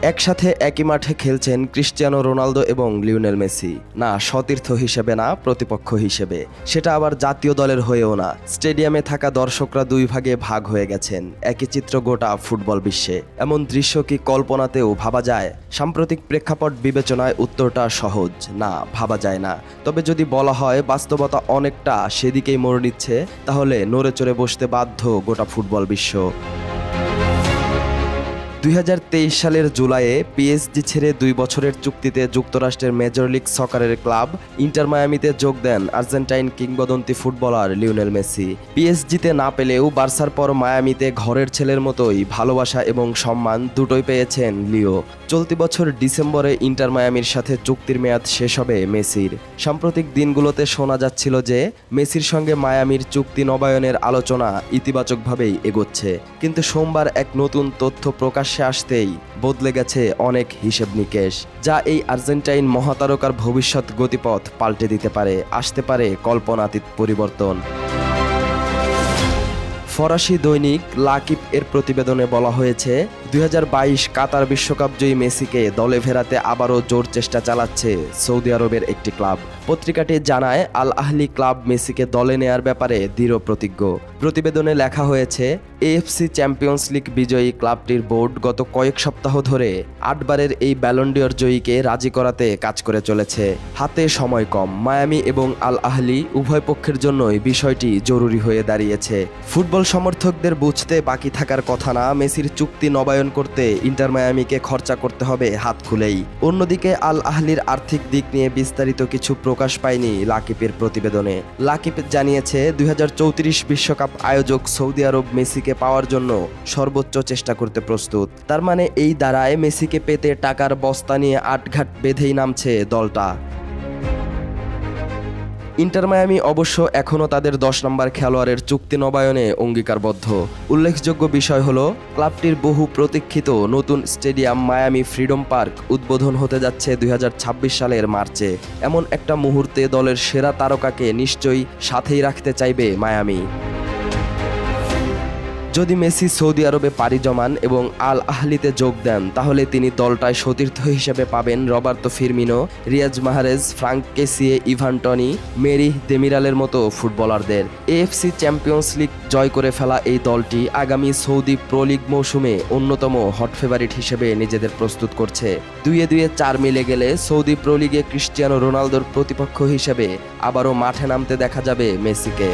একসাথে একই মাঠে খেলছেন ক্রিস্টিয়ানো রোনালদো এবং লিওনেল মেসি। না সতীর্থ হিসেবে, না প্রতিপক্ষ হিসেবে, সেটা আবার জাতীয় দলের হয়েও না। স্টেডিয়ামে থাকা দর্শকরা দুই ভাগে ভাগ হয়ে গেছেন। একই চিত্র গোটা ফুটবল বিশ্বে। এমন দৃশ্য কি কল্পনাতেও ভাবা যায়? সাম্প্রতিক প্রেক্ষাপট বিবেচনায় উত্তরটা সহজ, না, ভাবা যায় না। তবে যদি বলা হয় বাস্তবতা অনেকটা সেদিকেই মোড় নিচ্ছে, তাহলে নড়ে চড়ে বসতে বাধ্য গোটা ফুটবল বিশ্ব। 2023 সালের জুলাইয়ে পিএসজি ছেড়ে 2 বছরের চুক্তিতে যুক্তরাষ্ট্রের মেজর লিগ সকারের ক্লাব ইন্টার মায়ামিতে যোগ দেন আর্জেন্টাইন কিংবদন্তি ফুটবলার লিওনেল মেসি। পিএসজিতে না পেলেও বার্সার পর মায়ামিতে ঘরের ছেলের মতোই ভালোবাসা এবং সম্মান দুটোই পেয়েছেন লিও। চলতি বছর ডিসেম্বরে ইন্টার মায়ামির সাথে চুক্তির মেয়াদ শেষ হবে মেসির। সাম্প্রতিক দিনগুলোতে শোনা যাচ্ছিল যে মেসির সঙ্গে মায়ামির চুক্তি নবায়নের আলোচনা ইতিবাচকভাবেই এগোচ্ছে, কিন্তু সোমবার এক নতুন তথ্য প্রকাশ আসতেই বদলে গেছে অনেক হিসেব নিকেশ, যা এই আর্জেন্টাইন মহাতারকার ভবিষ্যৎ গতিপথ পাল্টে দিতে পারে। আসতে পারে কল্পনাতীত পরিবর্তন। ফরাসি দৈনিক লাকিপ এর প্রতিবেদনে বলা হয়েছে 2022 কাতার বিশ্বকাপ জয়ী মেসিকে দলে ফেরাতে আবারও জোর চেষ্টা চালাচ্ছে সৌদি আরবের একটি ক্লাব। পত্রিকাটি জানায় আল আহলি ক্লাব মেসিকে দলে নেয়ার ব্যাপারে দৃঢ় প্রতিজ্ঞ। প্রতিবেদনে লেখা হয়েছে এএফসি চ্যাম্পিয়ন্স লিগ বিজয়ী ক্লাবটির বোর্ড গত কয়েক সপ্তাহ ধরে 8 বারের এই ব্যালন ডি'অর জয়ীকে রাজি করাতে কাজ করে চলেছে। হাতে সময় কম, মায়ামি এবং আল আহলি উভয় পক্ষের জন্যই বিষয়টি জরুরি হয়ে দাঁড়িয়েছে। ফুটবল সমর্থকদের বুঝতে বাকি থাকার কথা না, মেসির চুক্তি নবায়ন করতে ইন্টার মায়ামিকে খরচা করতে হবে হাত খুলেই। অন্যদিকে আল আহলির আর্থিক দিক নিয়ে বিস্তারিত কিছু প্রকাশ পায়নি লাকিপের প্রতিবেদনে। লাকিপ জানিয়েছে 2034 বিশ্বকাপ আয়োজক সৌদি আরব মেসিকে পাওয়ার জন্য সর্বোচ্চ চেষ্টা করতে প্রস্তুত। তার মানে এই দাঁড়ায় মেসিকে পেতে টাকার বস্তা নিয়ে আটঘাট বেঁধেই নামছে দলটা। ইন্টার মায়ামি অবশ্য এখনও তাদের 10 নম্বর খেলোয়াড়ের চুক্তি নবায়নে অঙ্গীকারবদ্ধ। উল্লেখযোগ্য বিষয় হলো ক্লাবটির বহু প্রতীক্ষিত নতুন স্টেডিয়াম মায়ামি ফ্রিডম পার্ক উদ্বোধন হতে যাচ্ছে 2026 সালের মার্চে। এমন একটা মুহূর্তে দলের সেরা তারকাকে নিশ্চয়ই সাথেই রাখতে চাইবে মায়ামি। যদি মেসি সৌদি আরবে পাড়ি জমান এবং আল আহলিতে যোগ দেন, তাহলে তিনি দলটায় সতীর্থ হিসেবে পাবেন Roberto Firmino, Riyad Mahrez, Franck Kessie, Ivan Toney, Merih দেমিরালের মতো ফুটবলারদের। এএফসি চ্যাম্পিয়ন্স লিগ জয় করে ফেলা এই দলটি আগামী সৌদি প্রো লিগ মৌসুমে অন্যতম হট ফেভারিট হিসেবে নিজেদের প্রস্তুত করছে। 2-4 মিলে গেলে সৌদি প্রো লিগে ক্রিস্টিয়ানো রোনালদোর প্রতিপক্ষ হিসেবে আবারও মাঠে নামতে দেখা যাবে মেসিকে।